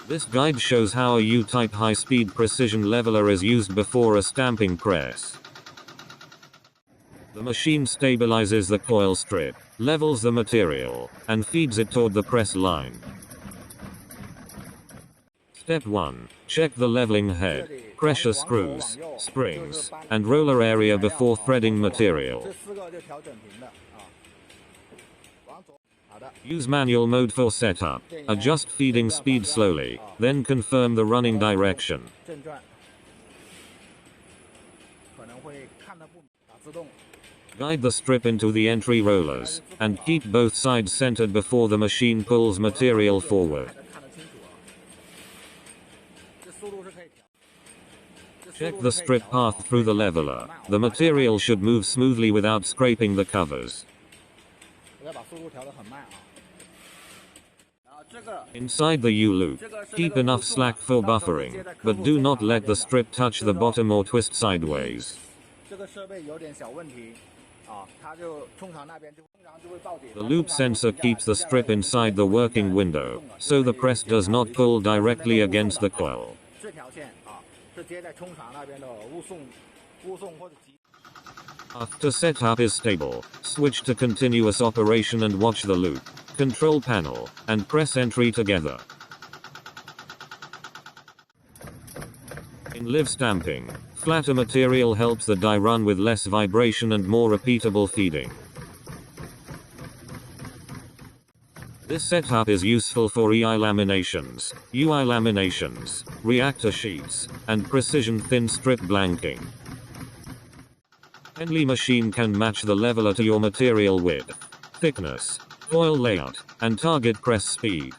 This guide shows how a U-type high-speed precision leveler is used before a stamping press. The machine stabilizes the coil strip, levels the material, and feeds it toward the press line. Step 1. Check the leveling head, pressure screws, springs, and roller area before threading material. Use manual mode for setup. Adjust feeding speed slowly, then confirm the running direction. Guide the strip into the entry rollers, and keep both sides centered before the machine pulls material forward. Check the strip path through the leveler. The material should move smoothly without scraping the covers. Inside the U-loop, keep enough slack for buffering, but do not let the strip touch the bottom or twist sideways. The loop sensor keeps the strip inside the working window, so the press does not pull directly against the coil. After setup is stable, switch to continuous operation and watch the loop, control panel, and press entry together. In live stamping, flatter material helps the die run with less vibration and more repeatable feeding. This setup is useful for EI laminations, UI laminations, reactor sheets, and precision thin strip blanking. Any machine can match the leveler to your material width, thickness, coil layout, and target press speed.